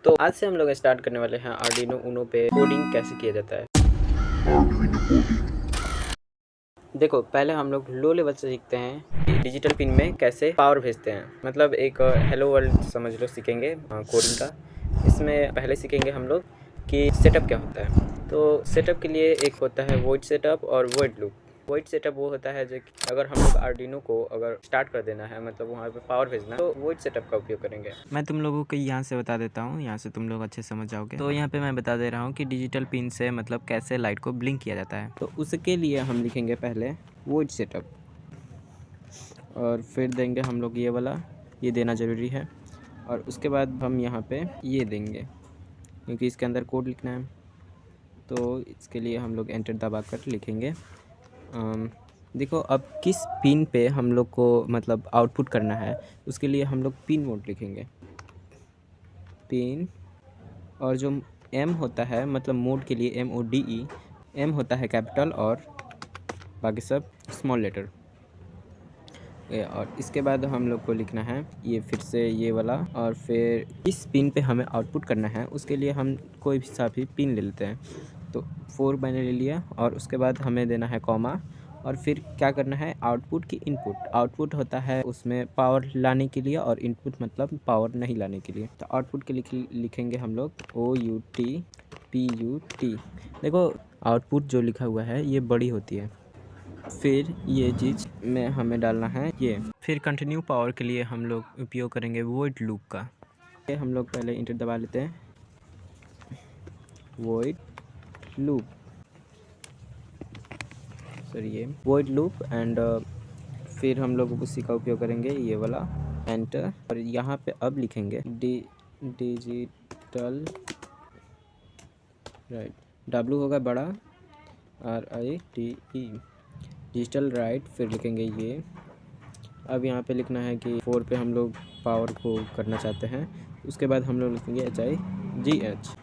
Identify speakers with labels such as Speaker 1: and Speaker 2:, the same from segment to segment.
Speaker 1: तो आज से हम लोग स्टार्ट करने वाले हैं आर्डिनो ऊनो पे कोडिंग कैसे किया जाता है। देखो, पहले हम लोग लो लेवल से सीखते हैं कि डिजिटल पिन में कैसे पावर भेजते हैं। मतलब एक हेलो वर्ल्ड समझ लो सीखेंगे कोडिंग का। इसमें पहले सीखेंगे हम लोग कि सेटअप क्या होता है। तो सेटअप के लिए एक होता है वॉइड सेटअप और वॉइड लूप। वॉइड सेटअप वो होता है जो कि अगर हम लोग आर्डिनो को अगर स्टार्ट कर देना है, मतलब वहाँ पे पावर भेजना है, तो वॉइड सेटअप का उपयोग करेंगे।
Speaker 2: मैं तुम लोगों को यहाँ से बता देता हूँ, यहाँ से तुम लोग अच्छे समझ जाओगे। तो यहाँ पे मैं बता दे रहा हूँ कि डिजिटल पिन से मतलब कैसे लाइट को ब्लिंक किया जाता है।
Speaker 1: तो उसके लिए हम लिखेंगे पहले वॉइड सेटअप और फिर देंगे हम लोग ये वाला, ये देना ज़रूरी है। और उसके बाद हम यहाँ पे ये देंगे क्योंकि इसके अंदर कोड लिखना है। तो इसके लिए हम लोग एंटर दबा कर लिखेंगे देखो अब किस पिन पे हम लोग को मतलब आउटपुट करना है, उसके लिए हम लोग पिन मोड लिखेंगे। पिन और जो एम होता है मतलब मोड के लिए MODE, एम होता है कैपिटल और बाकी सब स्मॉल लेटर। और इसके बाद हम लोग को लिखना है ये फिर से ये वाला, और फिर इस पिन पे हमें आउटपुट करना है उसके लिए हम कोई भी सा भी पिन ले लेते हैं। तो 4 मैंने ले लिया और उसके बाद हमें देना है कॉमा, और फिर क्या करना है आउटपुट की इनपुट। आउटपुट होता है उसमें पावर लाने के लिए और इनपुट मतलब पावर नहीं लाने के लिए। तो आउटपुट के लिखेंगे हम लोग OUTPUT। देखो आउटपुट जो लिखा हुआ है ये बड़ी होती है। फिर ये चीज़ में हमें डालना है ये।
Speaker 2: फिर कंटिन्यू पावर के लिए हम लोग उपयोग करेंगे वॉइड लूप का।
Speaker 1: ये हम लोग पहले इंटर दबा लेते हैं, वॉइड लूप, सॉरी ये वॉइड लूप। एंड फिर हम लोग उसी का उपयोग करेंगे ये वाला, एंटर। और यहाँ पे अब लिखेंगे डिजिटल राइट, W होगा बड़ा RITE, डिजिटल राइट। फिर लिखेंगे ये। अब यहाँ पे लिखना है कि 4 पे हम लोग पावर को करना चाहते हैं। उसके बाद हम लोग लिखेंगे HIGH।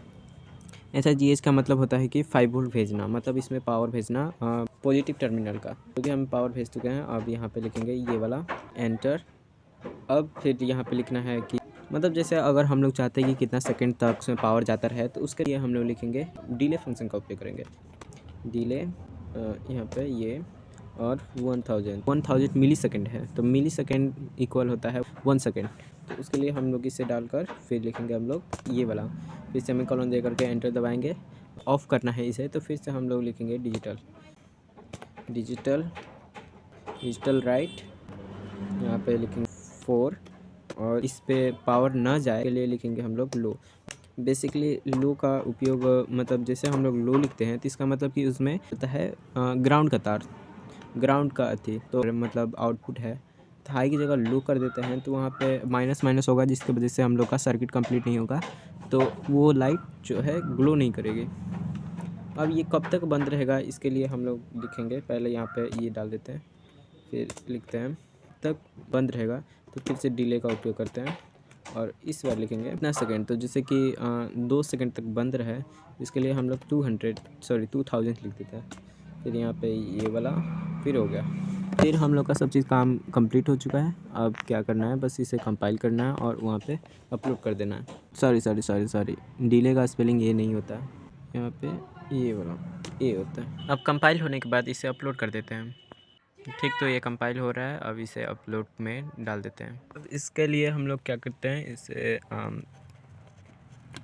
Speaker 1: HIGH का मतलब होता है कि 5 वोल्ट भेजना, मतलब इसमें पावर भेजना पॉजिटिव टर्मिनल का, क्योंकि हम पावर भेज चुके हैं। अब यहाँ पे लिखेंगे ये वाला, एंटर। अब फिर यहाँ पे लिखना है कि मतलब जैसे अगर हम लोग चाहते हैं कि कितना सेकंड तक उसमें पावर जाता रहे, तो उसके लिए हम लोग लिखेंगे डिले फंक्शन का उपयोग करेंगे। डिले यहाँ पे ये, और 1000 मिली सेकेंड है, तो मिली सेकेंड इक्वल होता है 1 सेकेंड। तो उसके लिए हम लोग इसे डालकर फिर लिखेंगे हम लोग ये वाला, फिर से हमें कॉलन दे करके एंटर दबाएंगे। ऑफ़ करना है इसे, तो फिर से हम लोग लिखेंगे डिजिटल राइट। यहाँ पे लिखेंगे 4, और इस पे पावर ना जाए के लिए लिखेंगे हम लोग लो। बेसिकली लो का उपयोग मतलब जैसे हम लोग लो लिखते हैं तो इसका मतलब कि उसमें होता है ग्राउंड का तार, ग्राउंड का अथी, तो मतलब आउटपुट है। तो हाई की जगह लो कर देते हैं तो वहाँ पे माइनस माइनस होगा, जिसकी वजह से हम लोग का सर्किट कंप्लीट नहीं होगा, तो वो लाइट जो है ग्लो नहीं करेगी। अब ये कब तक बंद रहेगा इसके लिए हम लोग लिखेंगे, पहले यहाँ पे ये डाल देते हैं, फिर लिखते हैं तक बंद रहेगा। तो फिर से डिले का उपयोग करते हैं और इस बार लिखेंगे इतना सेकंड, तो जैसे कि 2 सेकंड तक बंद रहे, इसके लिए हम लोग 2000 लिख देते हैं। फिर यहाँ पे ये वाला, फिर हो गया। फिर हम लोग का सब चीज़ काम कंप्लीट हो चुका है। अब क्या करना है, बस इसे कंपाइल करना है और वहाँ पे अपलोड कर देना है। सॉरी, डिले का स्पेलिंग ये नहीं होता है, यहाँ पे ये वाला ए होता है।
Speaker 2: अब कंपाइल होने के बाद इसे अपलोड कर देते हैं। ठीक, तो ये कंपाइल हो रहा है, अब इसे अपलोड में डाल देते हैं। अब इसके लिए हम लोग क्या करते हैं, इसे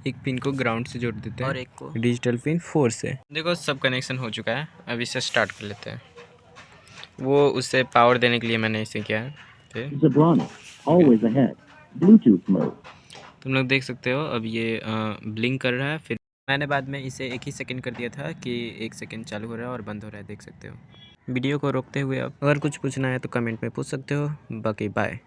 Speaker 2: एक पिन को ग्राउंड से जोड़ देते हैं
Speaker 1: और एक को
Speaker 2: डिजिटल पिन 4 से। देखो सब कनेक्शन हो चुका है, अब इसे स्टार्ट कर लेते हैं। वो उससे पावर देने के लिए मैंने इसे किया है। फिर तुम लोग देख सकते हो अब ये ब्लिंक कर रहा है। फिर मैंने बाद में इसे 1 ही सेकंड कर दिया था कि 1 सेकंड चालू हो रहा है और बंद हो रहा है, देख सकते हो। वीडियो को रोकते हुए अब अगर कुछ पूछना है तो कमेंट में पूछ सकते हो। बाकी बाय।